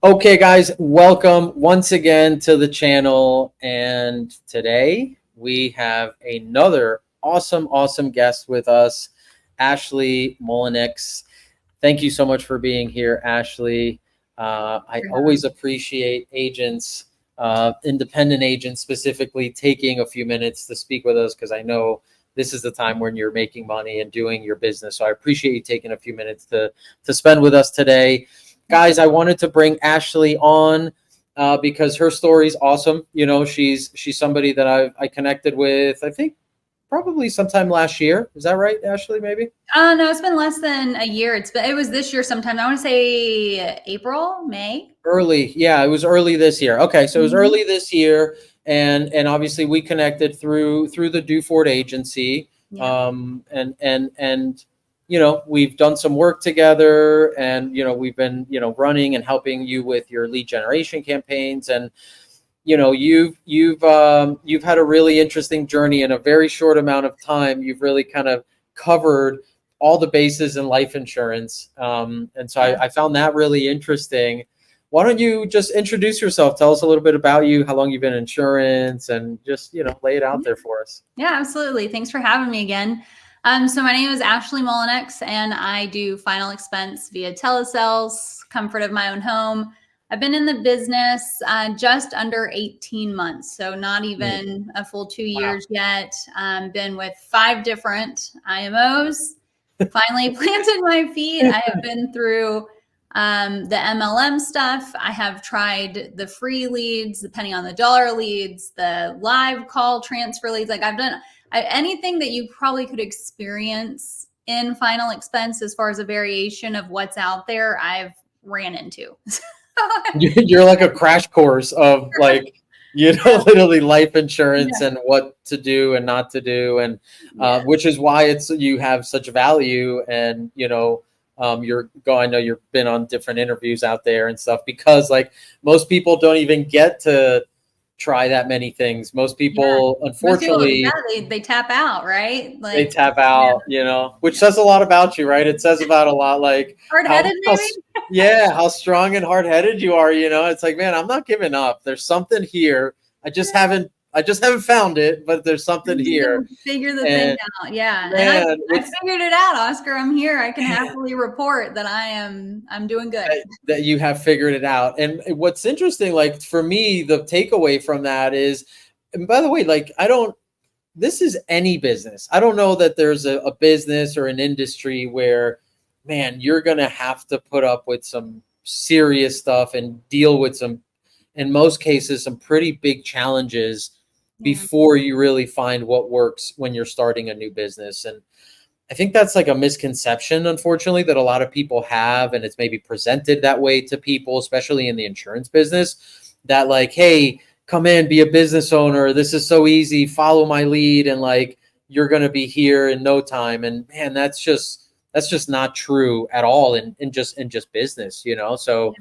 Okay, guys, welcome once again to the channel. And today we have another awesome guest with us, Ashley Mullinnix. Thank you so much for being here, Ashley. I always appreciate agents, independent agents specifically, taking a few minutes to speak with us because I know this is the time when you're making money and doing your business. So I appreciate you taking a few minutes to spend with us today. Guys, I wanted to bring Ashley on because her story is awesome. You know, she's somebody that I connected with, I think probably sometime last year. Is that right, Ashley? Maybe? No, it's been less than a year. It was this year sometime. I want to say April, May. Early, yeah, it was early this year. Okay, so it was Mhm. early this year, and obviously we connected through the Duford agency, Yeah. and you know we've done some work together, and you know we've been running and helping you with your lead generation campaigns, and you know you've had a really interesting journey in a very short amount of time. You've really kind of covered all the bases in life insurance, and so I found that really interesting. Why don't you just introduce yourself? Tell us a little bit about you, how long you've been in insurance, and just lay it out there for us. Yeah, absolutely. Thanks for having me again. So my name is Ashley Mullinnix, and I do final expense via telesales, comfort of my own home. I've been in the business just under 18 months, so not even a full 2 years yet. Been with 5 different IMOs. Finally planted my feet. I have been through the MLM stuff. I have tried the free leads, depending on the dollar leads, the live call transfer leads. Like I've done anything that you probably could experience in final expense as far as a variation of what's out there, I've ran into. You're like a crash course of like literally life insurance Yeah. and what to do and not to do, and Yeah. which is why it's you have such value. And you're going, I know you've been on different interviews out there and stuff, because like most people don't even get to try that many things. Most Yeah. people, Most people, unfortunately, they tap out, right? they Like, tap yeah. out, which says a lot about you, right? It says about a lot, like Hard headed, maybe? yeah, how strong and hard headed you are. It's like, man, I'm not giving up. There's something here. I just haven't found it, but there's something You here. can figure the thing And out. Yeah. And man, I figured it out, Oscar. I'm here. I can happily report that I'm doing good. that you have figured it out. And what's interesting, like for me, the takeaway from that is, and by the way, like this is any business. I don't know that there's a business or an industry where, man, you're going to have to put up with some serious stuff and deal with some, in most cases, some pretty big challenges Yeah. before you really find what works when you're starting a new business. And I think that's like a misconception, unfortunately, that a lot of people have. And it's maybe presented that way to people, especially in the insurance business, that like, hey, come in, be a business owner. This is so easy. Follow my lead. And like, you're going to be here in no time. And man, that's just not true at all in just business, So,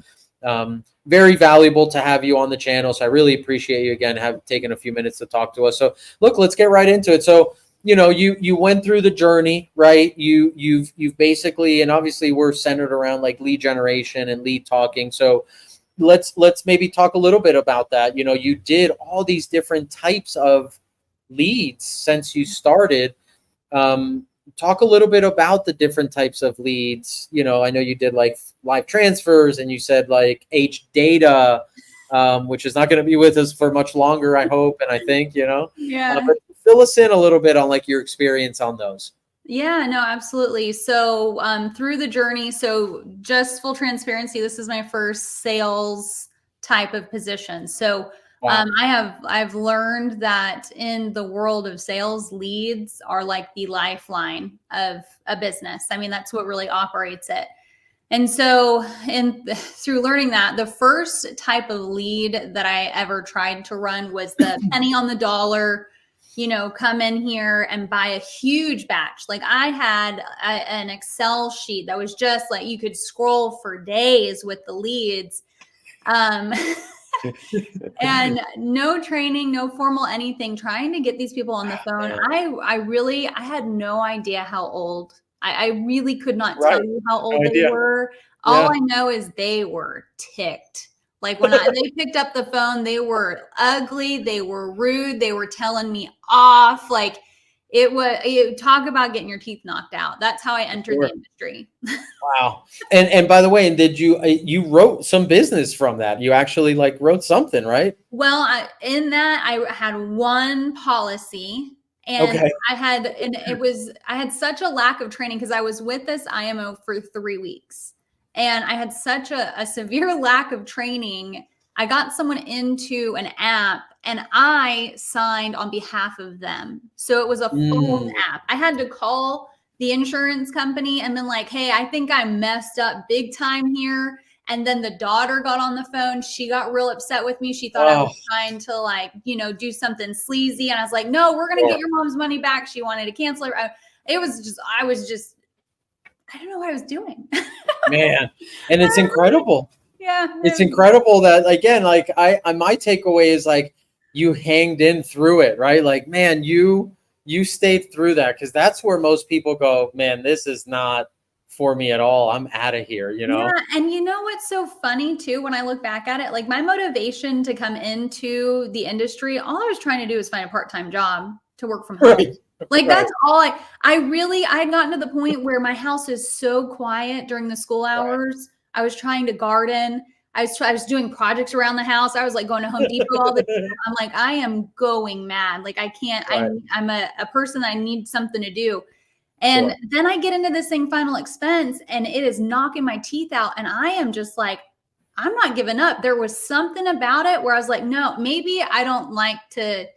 very valuable to have you on the channel. So I really appreciate you again, have taken a few minutes to talk to us. So look, let's get right into it. So, you went through the journey, right? You've basically, and obviously we're centered around like lead generation and lead talking. So let's maybe talk a little bit about that. You did all these different types of leads since you started. Talk a little bit about the different types of leads. I know you did like live transfers, and you said like H data, which is not going to be with us for much longer, I hope, and I think, Yeah. but fill us in a little bit on like your experience on those. Yeah, no, absolutely. So, through the journey, so just full transparency, this is my first sales type of position. So, Wow. I've learned that in the world of sales, leads are like the lifeline of a business. I mean, that's what really operates it. And so, through learning that, the first type of lead that I ever tried to run was the penny on the dollar, come in here and buy a huge batch. Like I had an Excel sheet that was just like you could scroll for days with the leads. Um, and no training, no formal anything, trying to get these people on the phone. I had no idea how old I really could not tell Right. you how No old they idea. were. All Yeah. I know is they were ticked. Like when they picked up the phone, they were ugly, they were rude, they were telling me off. Like talk about getting your teeth knocked out. That's how I entered the Sure. industry. Wow. And by the way, and did you wrote some business from that? You actually like wrote something, right? Well, in that I had one policy, and Okay. I had such a lack of training because I was with this IMO for 3 weeks, and I had such a severe lack of training. I got someone into an app and I signed on behalf of them. So it was a phone Mm. app. I had to call the insurance company and been like, hey, I think I messed up big time here. And then the daughter got on the phone. She got real upset with me. She thought I Oh, was trying to like, do something sleazy. And I was like, no, we're going to sure. get your mom's money back. She wanted to cancel her. I don't know what I was doing. Man. And it's incredible. Yeah. It's incredible that again, like my takeaway is like you hanged in through it, right? Like, man, you stayed through that because that's where most people go, man, this is not for me at all. I'm out of here, you Yeah, know? and you know what's so funny too when I look back at it? Like my motivation to come into the industry, all I was trying to do was find a part-time job to work from home. Right. Like Right. that's all I had gotten to the point where my house is so quiet during the school Right. hours. I was trying to garden. I was doing projects around the house. I was like going to Home Depot all the time. I'm like, I am going mad. Like I can't, Right. I'm a person that I need something to do. And Sure. then I get into this thing, final expense, and it is knocking my teeth out. And I am just like, I'm not giving up. There was something about it where I was like, no, maybe I don't like to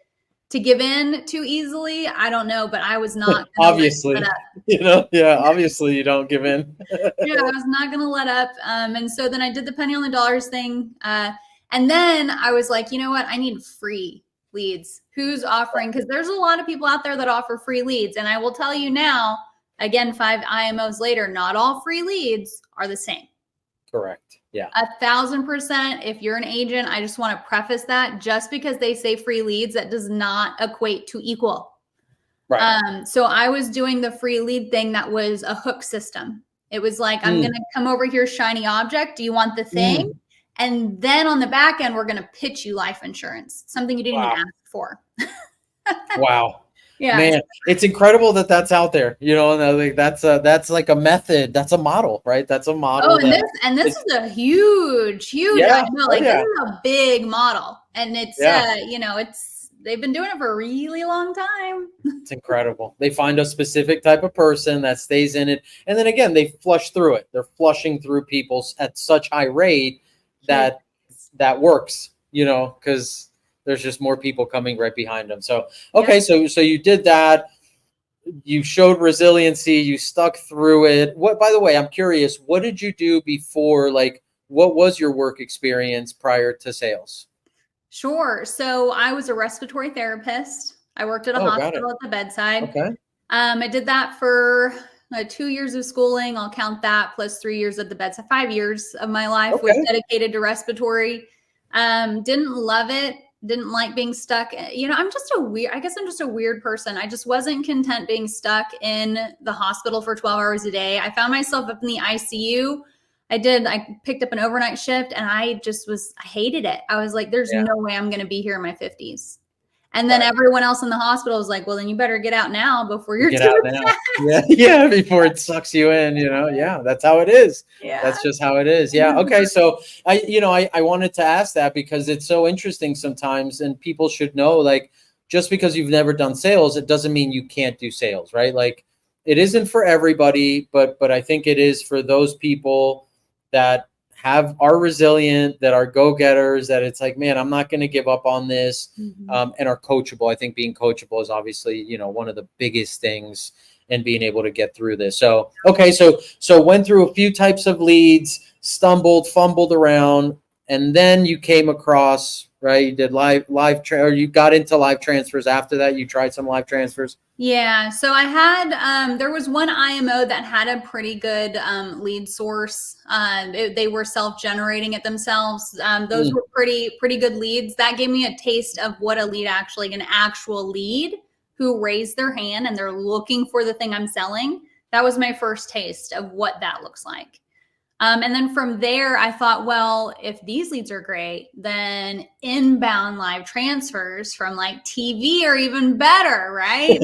give in too easily. I don't know, but I was not gonna let Obviously. up. Yeah, obviously you don't give in. Yeah, I was not gonna let up. And so then I did the penny on the dollars thing. And then I was like, you know what? I need free leads. Who's offering? Because there's a lot of people out there that offer free leads. And I will tell you now, again, 5 IMOs later, not all free leads are the same. Correct. Yeah. 1,000%. If you're an agent, I just want to preface that just because they say free leads, that does not equate to equal. Right. So I was doing the free lead thing that was a hook system. It was like, I'm going to come over here, shiny object. Do you want the thing? Mm. And then on the back end, we're going to pitch you life insurance, something you didn't even Wow. ask for. Wow. Yeah. Man, it's incredible that that's out there, and like that's like a method, that's a model, right? That's a Oh, model and that this is, is a huge, I yeah, know, oh like this yeah, is a big model. And it's, yeah, they've been doing it for a really long time. it's incredible. They find a specific type of person that stays in it, and then again, they flush through it. They're flushing through people at such high rate Yes. that works, because there's just more people coming right behind them. So, Yep. okay, so you did that. You showed resiliency, you stuck through it. What, by the way, I'm curious, what did you do before? Like, what was your work experience prior to sales? Sure. So I was a respiratory therapist. I worked at a Oh, got it. hospital at the bedside. Okay. I did that for 2 years of schooling. I'll count that plus 3 years at the bedside. 5 years of my life was Okay. dedicated to respiratory. Didn't love it. Didn't like being stuck. I guess I'm just a weird person. I just wasn't content being stuck in the hospital for 12 hours a day. I found myself up in the ICU. I picked up an overnight shift and I hated it. I was like, there's Yeah. no way I'm going to be here in my 50s. And then Right. everyone else in the hospital was like, well, then you better get out now before you're Get too out now. Yeah. Yeah. Before it sucks you in, Yeah. That's how it is. Yeah. That's just how it is. Yeah. Okay. So I wanted to ask that because it's so interesting sometimes, and people should know, like, just because you've never done sales, it doesn't mean you can't do sales, right? Like, it isn't for everybody, but I think it is for those people that are resilient, that are go-getters, that it's like, man, I'm not going to give up on this, and are coachable. I think being coachable is obviously, one of the biggest things in being able to get through this. So, okay. So went through a few types of leads, stumbled, fumbled around, and then you came across, right? You did or you got into live transfers after that. You tried some live transfers. Yeah. So I had, there was one IMO that had a pretty good lead source. They were self-generating it themselves. Those were pretty good leads. That gave me a taste of what an actual lead who raised their hand and they're looking for the thing I'm selling. That was my first taste of what that looks like. And then from there, I thought, well, if these leads are great, then inbound live transfers from like TV are even better, right?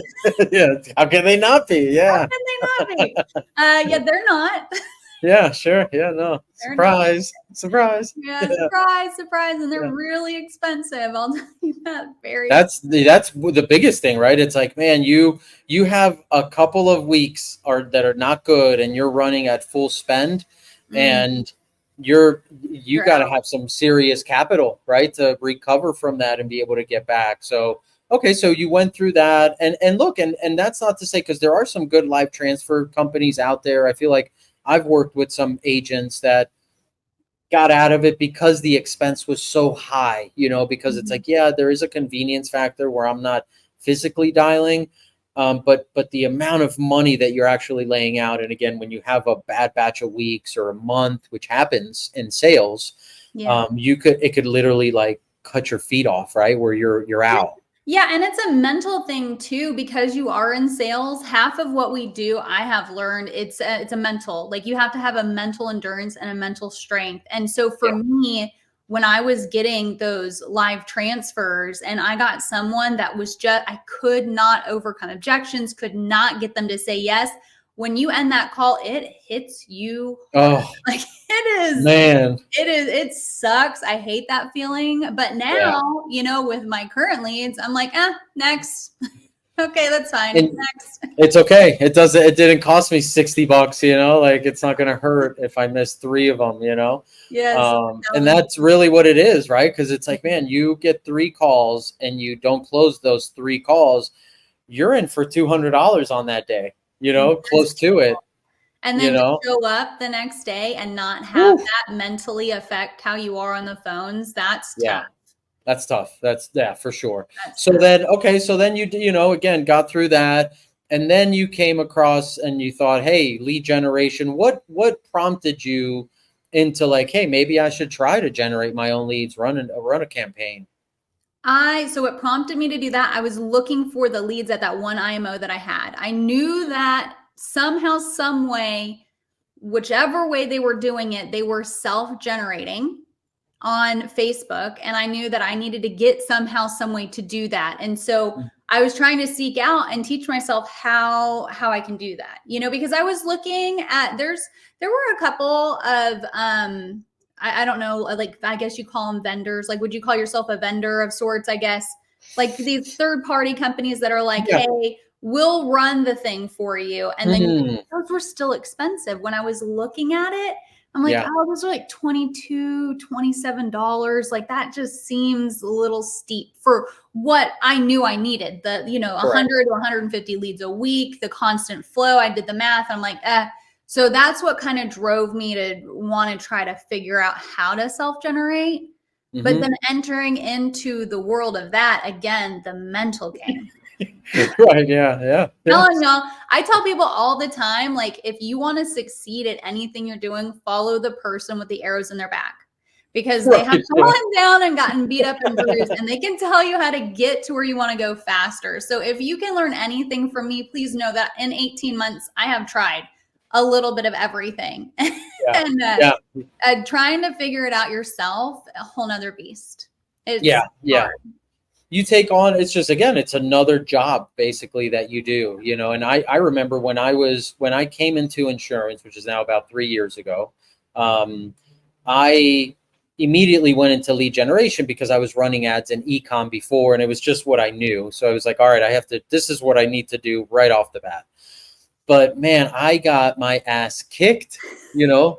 Yeah. How can they not be? How Yeah. can they not be? Yeah, they're not. Yeah, sure. Yeah, no. They're not. Surprise. Surprise. Yeah, Yeah. surprise, surprise. And they're Yeah. really expensive. I'll tell you that. Very That's the biggest thing, right? It's like, man, you have a couple of weeks that are not good and you're running at full spend, mm, and you you're got to out. have some serious capital, right, to recover from that and be able to get back. So, okay, so you went through that, and look, and that's not to say, because there are some good live transfer companies out there. I feel like I've worked with some agents that got out of it because the expense was so high, because it's Mhm. like, yeah, there is a convenience factor where I'm not physically dialing, but the amount of money that you're actually laying out, and again, when you have a bad batch of weeks or a month, which happens in sales, Yeah. it could literally like cut your feet off, right, where you're out. Yeah, and it's a mental thing too, because you are in sales. Half of what we do, I have learned, it's a mental. Like you have to have a mental endurance and a mental strength. And so for Yeah. me, when I was getting those live transfers and I got someone that was just, I could not overcome objections, could not get them to say yes. When you end that call, it hits you hard. Oh Like it is. man. It sucks. I hate that feeling. But Yeah. now, with my current leads, I'm like, next. Okay, that's fine. And Next. it's okay. It didn't cost me $60, like it's not going to hurt if I miss three of them. Yes. And that's really what it is, right? Because it's like, man, you get three calls and you don't close those three calls, you're in for $200 on that day, close to it, And you then to know. show up the next day and not have Woo. that mentally affect how you are on the phones, that's Yeah. tough. That's tough. That's, yeah, for sure. That's So tough. then, okay, so then again, got through that, and then you came across and you thought, hey, lead generation. What prompted you into like, hey, maybe I should try to generate my own leads, run a campaign. So what prompted me to do that, I was looking for the leads at that one IMO that I had. I knew that somehow, some way, whichever way they were doing it, they were self-generating on Facebook. And I knew that I needed to get somehow, some way to do that. And so I was trying to seek out and teach myself how I can do that, because I was looking at, there were a couple of, I don't know, like, I guess you call them vendors. Like, would you call yourself a vendor of sorts? I guess like these third party companies that are like, Yeah. hey, we'll run the thing for you. And then Mhm. those were still expensive. When I was looking at it, I'm like, Yeah. oh, those are like $22, $27. Like that just seems a little steep for what I knew I needed. The, Correct. 100 to 150 leads a week, the constant flow. I did the math. I'm like, So that's what kind of drove me to want to try to figure out how to self-generate. But Mhm. then entering into the world of that, again, the mental game. Right. Yeah. Yeah. Yeah. Telling y'all, I tell people all the time, like, if you want to succeed at anything you're doing, follow the person with the arrows in their back, because they have Right. Yeah. fallen down and gotten beat up and bruised, and they can tell you how to get to where you want to go faster. So if you can learn anything from me, please know that in 18 months, I have tried a little bit of everything. Yeah. And Yeah. trying to figure it out yourself, a whole nother beast. It's Yeah. Yeah. hard. You take on, it's just, again, it's another job basically that you do, and I remember when I came into insurance, which is now about 3 years ago. I immediately went into lead generation because I was running ads in ecom before, and it was just what I knew. So I was like, all right, this is what I need to do right off the bat. But man, I got my ass kicked,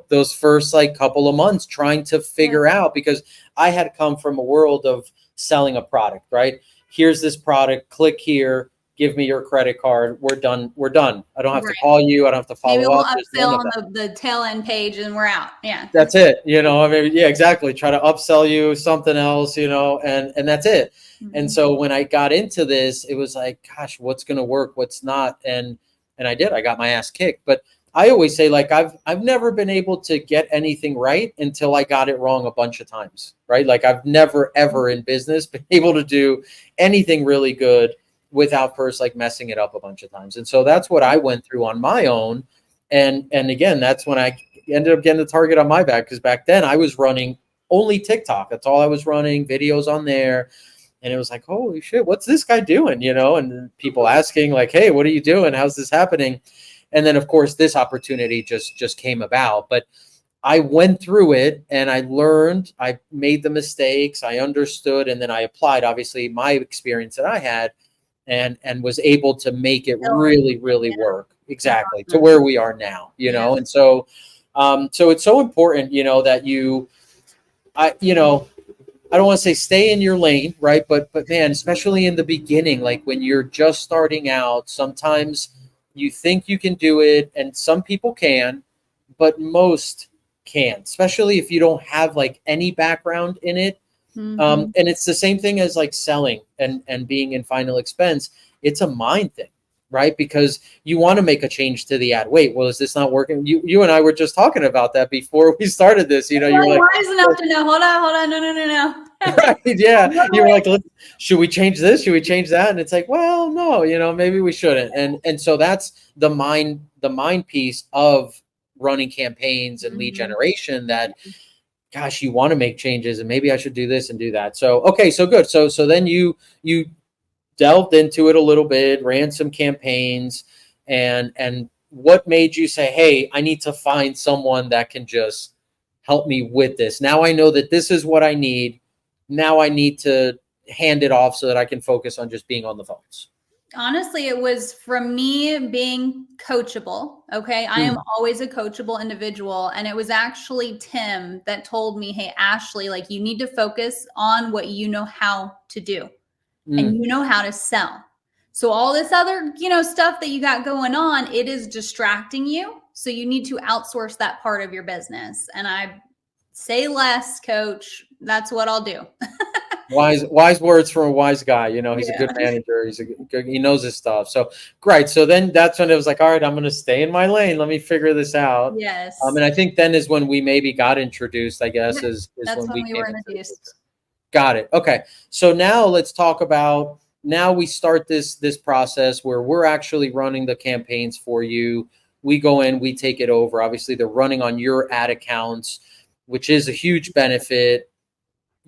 those first like couple of months trying to figure out, because I had come from a world of selling a product, right? Here's this product, click here, give me your credit card. We're done. We're done. I don't have to Right. call you. I don't have to Maybe follow we'll up. There's none upsell of on that. the tail end page and we're out. Yeah. That's it. I mean, yeah, exactly. Try to upsell you something else, and that's it. And so when I got into this, it was like, gosh, what's going to work? What's not? And I got my ass kicked. But I always say, like, I've never been able to get anything right until I got it wrong a bunch of times, right? Like I've never, ever in business been able to do anything really good without first like messing it up a bunch of times. And so that's what I went through on my own. And again, that's when I ended up getting the target on my back, because back then I was running only TikTok. That's all I was running, videos on there. And it was like, holy shit, what's this guy doing? And people asking like, hey, what are you doing? How's this happening? And then of course this opportunity just came about. But I went through it and I learned, I made the mistakes, I understood, and then I applied obviously my experience that I had and was able to make it really, really work exactly to where we are now, And so, so it's so important, that I don't want to say stay in your lane, right? But man, especially in the beginning, like when you're just starting out, sometimes you think you can do it, and some people can, but most can't, especially if you don't have like any background in it. And it's the same thing as like selling and being in final expense. It's a mind thing, right? Because you want to make a change to the ad. Wait, well, is this not working? You and I were just talking about that before we started this. You were like, wise enough to know. Hold on, no. Right? Yeah, you were like, should we change this? Should we change that? And it's like, well, no, maybe we shouldn't. And so that's the mind piece of running campaigns and lead generation, that gosh, you want to make changes, and maybe I should do this and do that. So, okay, so good. So then you delved into it a little bit, ran some campaigns, and what made you say, hey, I need to find someone that can just help me with this? Now I know that this is what I need. Now I need to hand it off so that I can focus on just being on the phones. Honestly, it was from me being coachable. Okay. I am always a coachable individual. And it was actually Tim that told me, hey, Ashley, like you need to focus on what you know how to do and you know how to sell. So all this other, stuff that you got going on, it is distracting you. So you need to outsource that part of your business. And I say less, coach. That's what I'll do. Wise words from a wise guy. He's a good manager. He knows his stuff. So great. So then that's when it was like, all right, I'm going to stay in my lane. Let me figure this out. Yes. And I think then is when we maybe got introduced, I guess, is that's when we were introduced. Got it. Okay. So now let's talk about, now we start this process where we're actually running the campaigns for you. We go in, we take it over. Obviously they're running on your ad accounts, which is a huge benefit.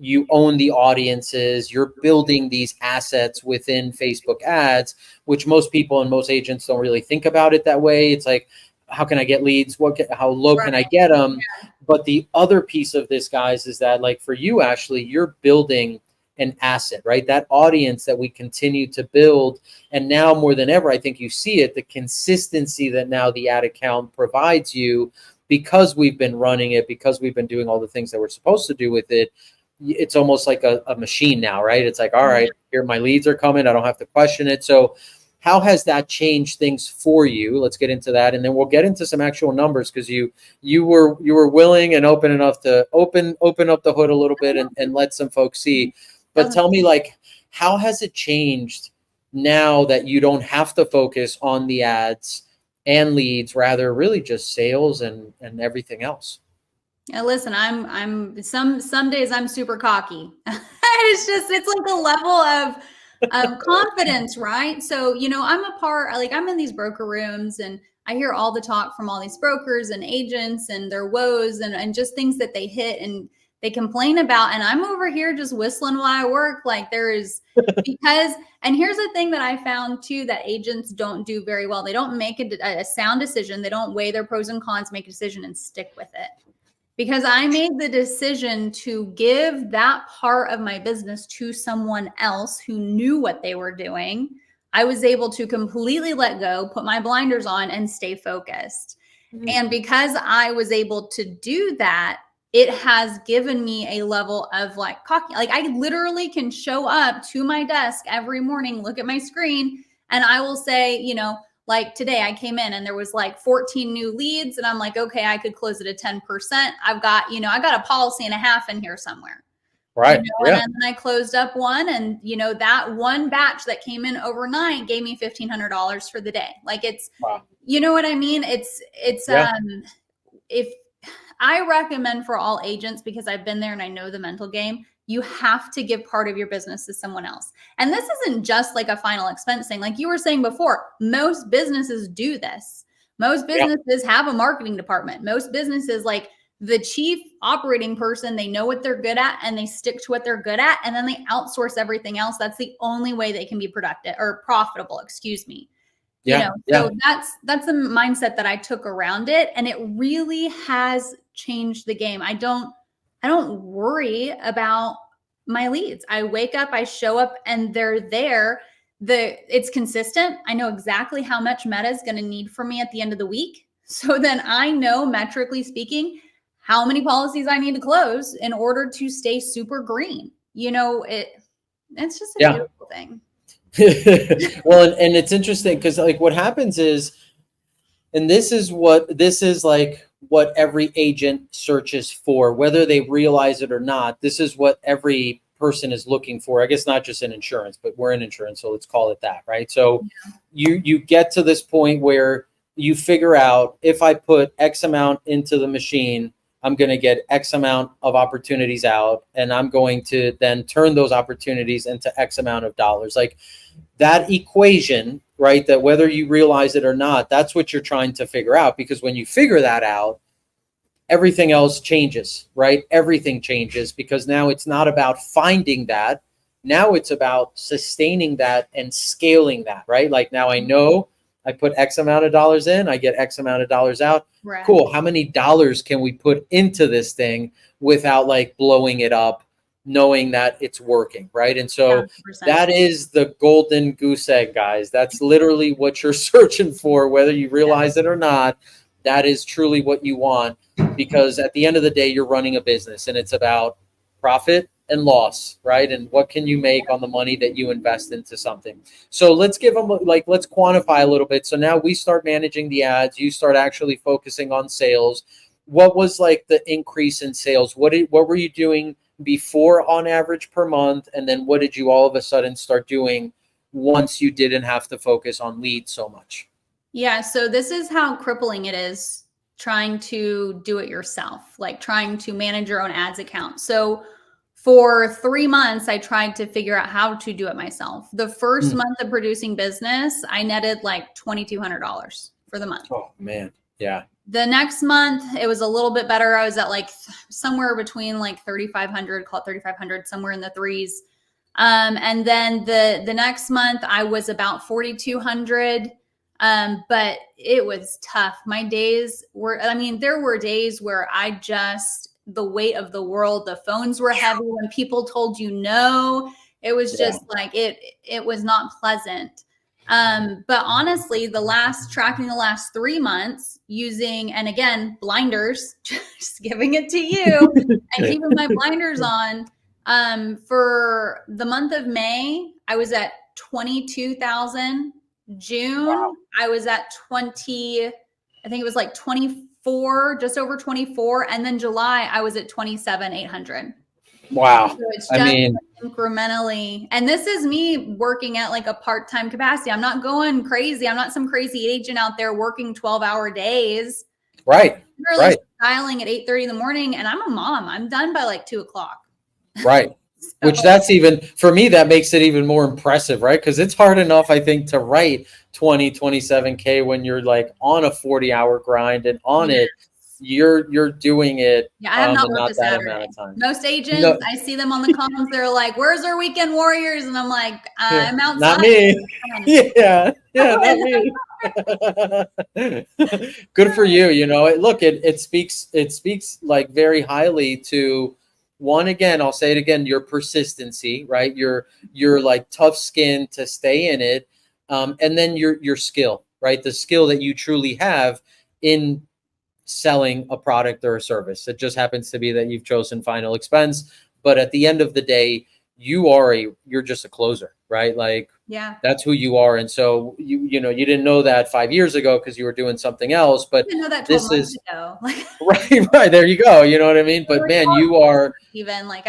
You own the audiences, you're building these assets within Facebook ads, which most people and most agents don't really think about it that way. It's like, how can I get leads? How low can I get them? Yeah. But the other piece of this, guys, is that like for you, Ashley, you're building an asset, right? That audience that we continue to build. And now more than ever, I think you see it, the consistency that now the ad account provides you, because we've been running it, because we've been doing all the things that we're supposed to do with it. It's almost like a machine now, right? It's like, all right, here my leads are coming. I don't have to question it. So how has that changed things for you? Let's get into that. And then we'll get into some actual numbers, because you were willing and open enough to open up the hood a little bit and let some folks see. But tell me, like, how has it changed now that you don't have to focus on the ads and leads, rather really just sales and everything else? Yeah, listen, I'm some days I'm super cocky. It's like a level of confidence, right? So, I'm in these broker rooms and I hear all the talk from all these brokers and agents and their woes and just things that they hit and they complain about. And I'm over here just whistling while I work. Like there is, because, and here's the thing that I found too, that agents don't do very well. They don't make a sound decision. They don't weigh their pros and cons, make a decision and stick with it. Because I made the decision to give that part of my business to someone else who knew what they were doing. I was able to completely let go, put my blinders on, and stay focused. And because I was able to do that, it has given me a level of like cocky. Like I literally can show up to my desk every morning, look at my screen, and I will say, like today I came in and there was like 14 new leads and I'm like, okay, I could close it at 10%. I've got, I got a policy and a half in here somewhere. Right. Yeah. And then I closed up one and, that one batch that came in overnight gave me $1,500 for the day. Like it's, wow. You know what I mean? It's, if I recommend for all agents, because I've been there and I know the mental game, you have to give part of your business to someone else. And this isn't just like a final expense thing. Like you were saying before, most businesses do this. Most businesses have a marketing department. Most businesses, like the chief operating person, they know what they're good at and they stick to what they're good at. And then they outsource everything else. That's the only way they can be productive or profitable, excuse me. So that's the mindset that I took around it. And it really has changed the game. I don't worry about my leads. I wake up, I show up, and they're there. It's consistent. I know exactly how much Meta is going to need from me at the end of the week. So then I know, metrically speaking, how many policies I need to close in order to stay super green. It's just a beautiful thing. Well, and it's interesting because like what happens is, and this is like what every agent searches for, whether they realize it or not. This is what every person is looking for. I guess not just in insurance, but we're in insurance, so let's call it that, right? So you get to this point where you figure out, if I put X amount into the machine, I'm going to get X amount of opportunities out, and I'm going to then turn those opportunities into X amount of dollars. Like that equation, right? That whether you realize it or not, that's what you're trying to figure out. Because when you figure that out, everything else changes, right? Everything changes, because now it's not about finding that. Now it's about sustaining that and scaling that, right? Like now I know I put X amount of dollars in, I get X amount of dollars out. Right. Cool. How many dollars can we put into this thing without like blowing it up, knowing that it's working, right? And so 100%. That is the golden goose egg, guys. That's literally what you're searching for, whether you realize it or not. That is truly what you want, because at the end of the day, you're running a business and it's about profit and loss, right? And what can you make on the money that you invest into something? So let's let's quantify a little bit. So now we start managing the ads. You start actually focusing on sales. What was like the increase in sales? What were you doing before on average per month? And then what did you all of a sudden start doing once you didn't have to focus on leads so much? Yeah. So this is how crippling it is trying to do it yourself, like trying to manage your own ads account. So for 3 months, I tried to figure out how to do it myself. The first month of producing business, I netted like $2,200 for the month. Oh, man. Yeah. The next month, it was a little bit better. I was at like somewhere between like 3,500, call it 3,500, somewhere in the threes. And then the next month, I was about 4,200. But it was tough. My days were, there were days where the weight of the world, the phones were heavy when people told you no. It was just like, it was not pleasant. But honestly, tracking the last 3 months using, and again, blinders, just giving it to you and keeping my blinders on. For the month of May, I was at 22,000. June, I was at 20, I think it was like 24, just over 24. And then July, I was at 27,800. Wow. So it's just incrementally. And this is me working at like a part-time capacity. I'm not going crazy. I'm not some crazy agent out there working 12-hour days. Right. I'm really styling at 8:30 in the morning, and I'm a mom. I'm done by like 2 o'clock. Right. Which that's even, for me, that makes it even more impressive, right? Because it's hard enough, I think, to write 27K when you're like on a 40-hour grind and on it, you're doing it. Yeah, I have not worked a Saturday. Amount of time. Most agents, I see them on the comms, they're like, "Where's our weekend warriors?" And I'm like, "I'm outside." Not me. Yeah, not me. Good for you. It speaks like very highly to, one, again, I'll say it again, your persistency, right? Your like tough skin to stay in it. And then your skill, right? The skill that you truly have in selling a product or a service. It just happens to be that you've chosen final expense. But at the end of the day, you're just a closer, right? Like, that's who you are. And so you didn't know that 5 years ago because you were doing something else, but I didn't know that 12 months ago. right. There you go. You know what I mean? But man, you are even like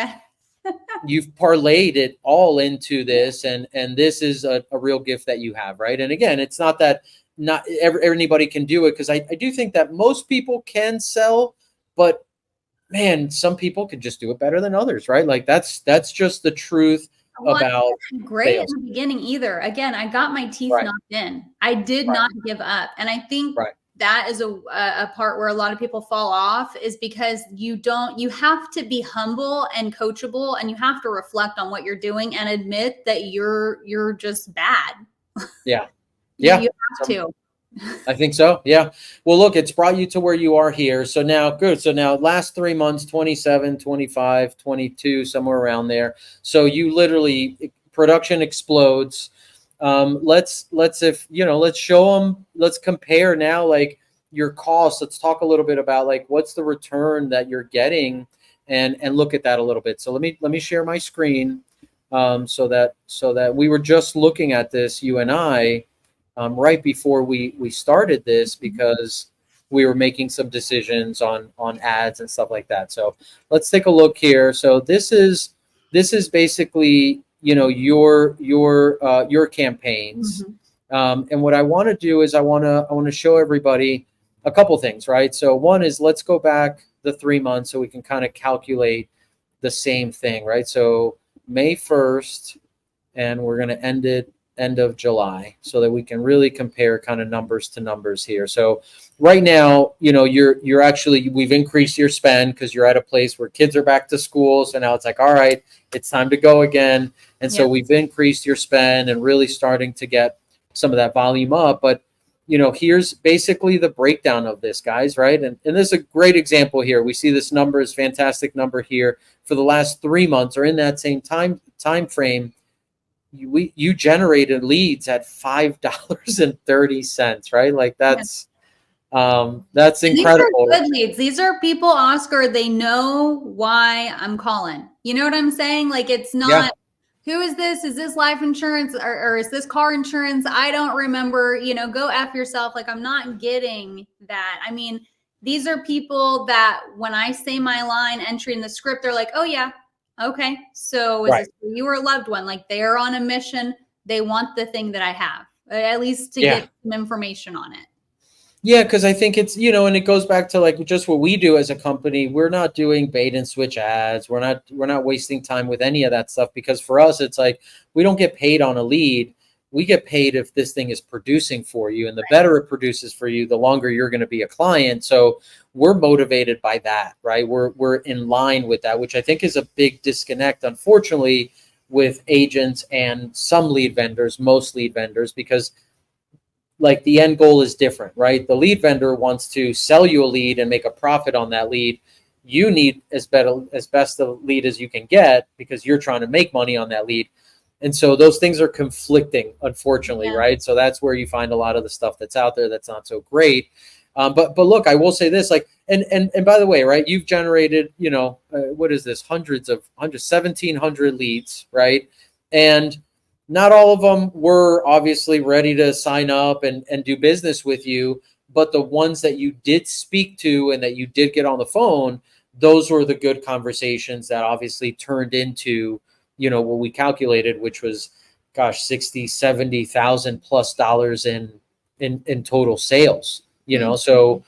you've parlayed it all into this, and this is a real gift that you have, right? And again, it's not that not anybody can do it, because I do think that most people can sell, but man, some people could just do it better than others, right? Like that's just the truth Well, I about wasn't great in sales. the beginning either. Again, I got my teeth Right, knocked in. I did right, not give up. And I think right. that is a part where a lot of people fall off, is because you have to be humble and coachable, and you have to reflect on what you're doing and admit that you're just bad. Yeah. You Yeah. have Some, to. I think so. Yeah. Well, look, it's brought you to where you are here. So now, good. So now, last 3 months, 27, 25, 22, somewhere around there. So you literally, production explodes. If, let's show them, let's compare now, like your costs. Let's talk a little bit about like what's the return that you're getting, and look at that a little bit. So let me share my screen, so that we were just looking at this, you and I, right before we started this, because we were making some decisions on ads and stuff like that. So let's take a look here. So this is basically, your campaigns. Mhm. And what I want to do is I want to show everybody a couple things, right? So one is, let's go back the 3 months so we can kind of calculate the same thing, right? So May 1st, and we're going to end it end of July, so that we can really compare kind of numbers to numbers here. So right now, you're actually, we've increased your spend because you're at a place where kids are back to school. So now it's like, all right, it's time to go again. And so Yep. we've increased your spend and really starting to get some of that volume up. But here's basically the breakdown of this, guys, right? And this is a great example here. We see this number is fantastic number here for the last 3 months, or in that same time frame. You generated leads at $5.30, right? Like that's And these are incredible. good leads. These are people, Oscar, they know why I'm calling. You know what I'm saying? Like, it's Yeah, not, who is this? Is this life insurance, or is this car insurance? I don't remember. Go F yourself. Like, I'm not getting that. I mean, these are people that when I say my line entering the script, they're like, oh, yeah. Okay. So is right. this for you or a loved one? Like, they're on a mission. They want the thing that I have, at least to Yeah. get some information on it. Yeah, because I think it's, and it goes back to like just what we do as a company. We're not doing bait and switch ads. We're not wasting time with any of that stuff, because for us, it's like we don't get paid on a lead. We get paid if this thing is producing for you, and the better it produces for you, the longer you're going to be a client. So we're motivated by that, right? We're in line with that, which I think is a big disconnect, unfortunately, with agents and some lead vendors, most lead vendors, because like the end goal is different, right? The lead vendor wants to sell you a lead and make a profit on that lead. You need as best a lead as you can get, because you're trying to make money on that lead. And so those things are conflicting, unfortunately, Yeah. right? So that's where you find a lot of the stuff that's out there that's not so great. But look, I will say this, like, and by the way, right? You've generated, what is this? Hundreds, 1,700 leads, right? And not all of them were obviously ready to sign up and do business with you, but the ones that you did speak to and that you did get on the phone, those were the good conversations that obviously turned into, what we calculated, which was, gosh, 60, 70,000 plus dollars in total sales, Mhm. so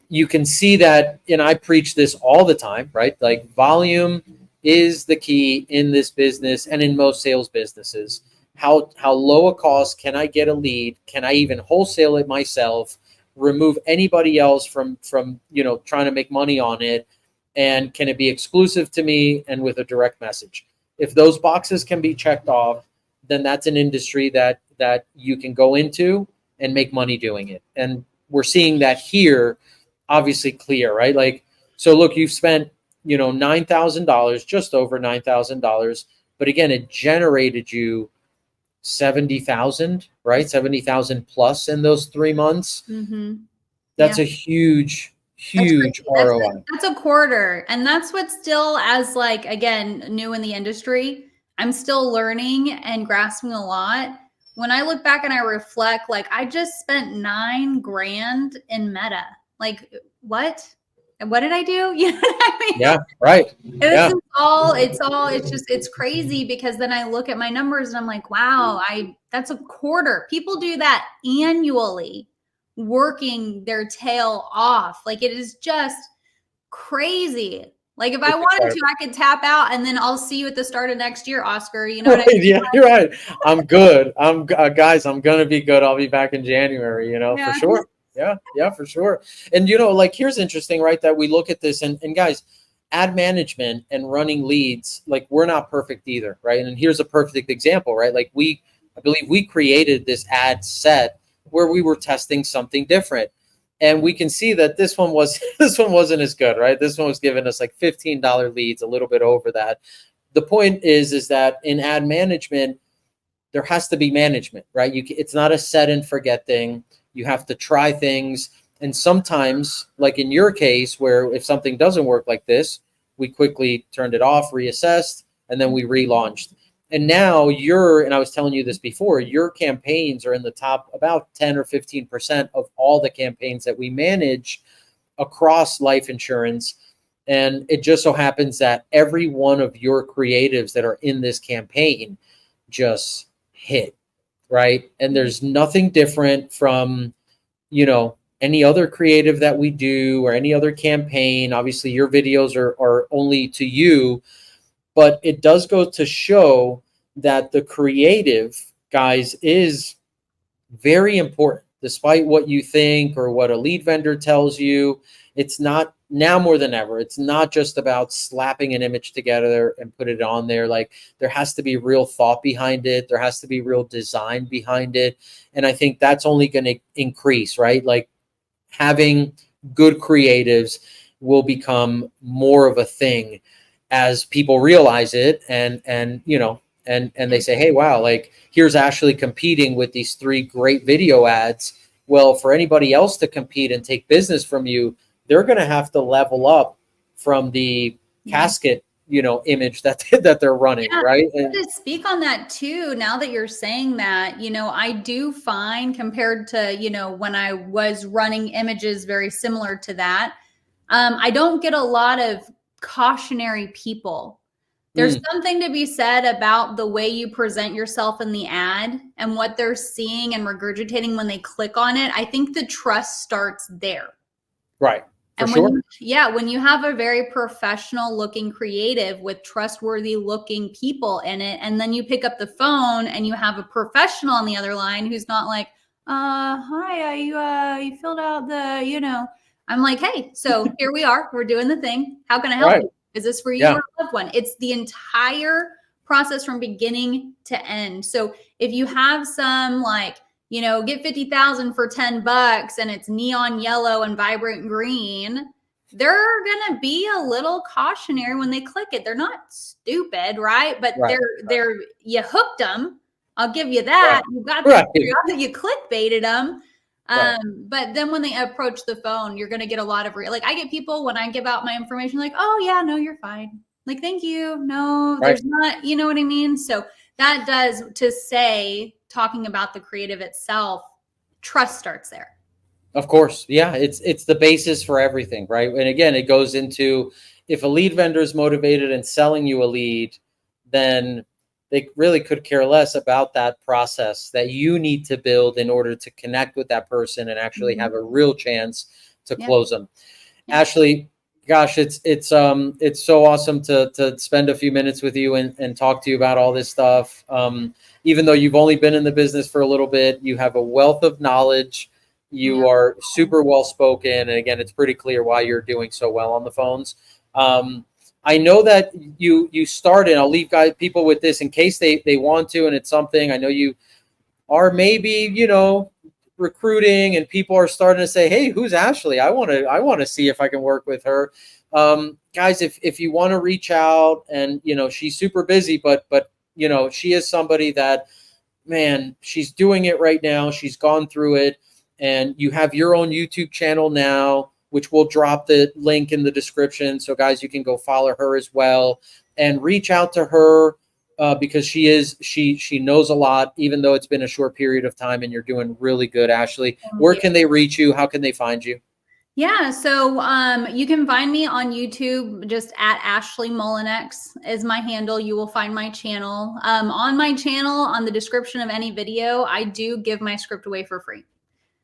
you can see that. And I preach this all the time, right? Like, volume is the key in this business and in most sales businesses. How low a cost can I get a lead? Can I even wholesale it myself? Remove anybody else from trying to make money on it, and can it be exclusive to me and with a direct message? If those boxes can be checked off, then that's an industry that you can go into and make money doing it. And we're seeing that here, obviously clear, right? Like, so look, you've spent, $9,000, just over $9,000, but again, it generated you 70,000, right? 70,000 plus in those 3 months. Mhm. Yeah. That's a huge, That's huge crazy. ROI. That's a quarter. And that's what, still, as like, again, new in the industry, I'm still learning and grasping a lot. When I look back and I reflect, like, I just spent 9 grand in Meta. Like, what? And what did I do? You know what I mean? Yeah, right. This Yeah, is it's crazy, because then I look at my numbers and I'm like, wow, that's a quarter. People do that annually, working their tail off. Like, it is just crazy. Like if I It's wanted to, incredible. I could tap out and then I'll see you at the start of next year, Oscar. You know what Right. I mean? Yeah, you're right. I'm good. Guys, I'm gonna be good. I'll be back in January, for Yeah. sure. Yeah, yeah, for sure. And like here's interesting, right? That we look at this and guys, ad management and running leads, like we're not perfect either, right? And here's a perfect example, right? Like I believe we created this ad set where we were testing something different. And we can see that this one was this one wasn't as good, right? This one was giving us like $15 leads, a little bit over that. The point is that in ad management there has to be management, right? It's not a set and forget thing. You have to try things, and sometimes, like in your case, where if something doesn't work like this, we quickly turned it off, reassessed, and then we relaunched. And now and I was telling you this before, your campaigns are in the top about 10 or 15% of all the campaigns that we manage across life insurance. And it just so happens that every one of your creatives that are in this campaign just hit, right? And there's nothing different from, any other creative that we do or any other campaign. Obviously, your videos are only to you, but it does go to show that the creative, guys, is very important. Despite what you think or what a lead vendor tells you, it's not now more than ever. It's not just about slapping an image together and put it on there. Like there has to be real thought behind it. There has to be real design behind it. And I think that's only going to increase, right? Like having good creatives will become more of a thing as people realize it and they say, hey, wow, like here's Ashley competing with these 3 great video ads. Well, for anybody else to compete and take business from you, they're going to have to level up from the casket, image that they're running, Yeah, right? to speak on that too, now that you're saying that, I do find compared to, when I was running images very similar to that, I don't get a lot of cautionary people. There's something to be said about the way you present yourself in the ad and what they're seeing and regurgitating when they click on it. I think the trust starts there. Right. For And sure. when you have a very professional looking creative with trustworthy looking people in it, and then you pick up the phone and you have a professional on the other line who's not like, hi, you filled out I'm like, hey, so here we are, we're doing the thing. How can I help Right. you? Is this for you Yeah. or a loved one? It's the entire process from beginning to end. So if you have some get 50,000 for $10 and it's neon yellow and vibrant green, they're going to be a little cautionary when they click it. They're not stupid, right? But Right. you hooked them. I'll give you that. Right. You got Right. you clickbaited them. Right. But then when they approach the phone, you're going to get a lot of like I get people when I give out my information like, "Oh yeah, no, you're fine." Like, "Thank you." No, Right. there's not, you know what I mean? So that does to say talking about the creative itself, trust starts there. Of course. Yeah, it's the basis for everything, right? And again, it goes into if a lead vendor is motivated and selling you a lead, then they really could care less about that process that you need to build in order to connect with that person and actually have a real chance to close them. Yeah. Ashley, gosh, it's so awesome to spend a few minutes with you and talk to you about all this stuff. Even though you've only been in the business for a little bit, you have a wealth of knowledge. You are super well spoken, and again, it's pretty clear why you're doing so well on the phones. I know that you started. I'll leave people with this in case they want to, and it's something I know you are maybe recruiting, and people are starting to say, "Hey, who's Ashley? I want to see if I can work with her." Guys, if you want to reach out, and she's super busy, but she is somebody that, man, she's doing it right now. She's gone through it. And you have your own YouTube channel now, which we'll drop the link in the description. So guys, you can go follow her as well and reach out to her because she knows a lot, even though it's been a short period of time, and you're doing really good, Ashley. Where can they reach you? How can they find you? Yeah, so you can find me on YouTube, just at Ashley Mullinnix is my handle. You will find my channel. On my channel, on the description of any video, I do give my script away for free.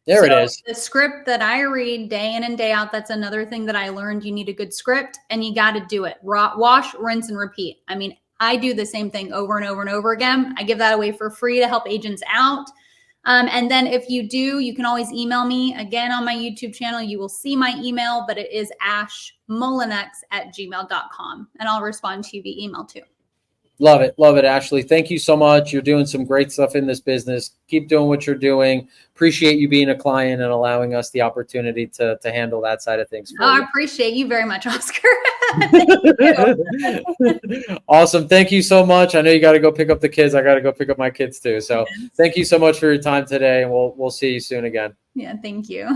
There it is. The script that I read day in and day out, that's another thing that I learned. You need a good script and you got to do it. Wash, rinse, and repeat. I mean, I do the same thing over and over and over again. I give that away for free to help agents out. And then if you do, you can always email me. Again, on my YouTube channel, you will see my email, but it is ashmullinnix@gmail.com. And I'll respond to you via email too. Love it. Love it, Ashley. Thank you so much. You're doing some great stuff in this business. Keep doing what you're doing. Appreciate you being a client and allowing us the opportunity to handle that side of things. I appreciate you very much, Oscar. Awesome. Thank you so much. I know you got to go pick up the kids. I got to go pick up my kids too. So thank you so much for your time today. And we'll see you soon again. Yeah, thank you.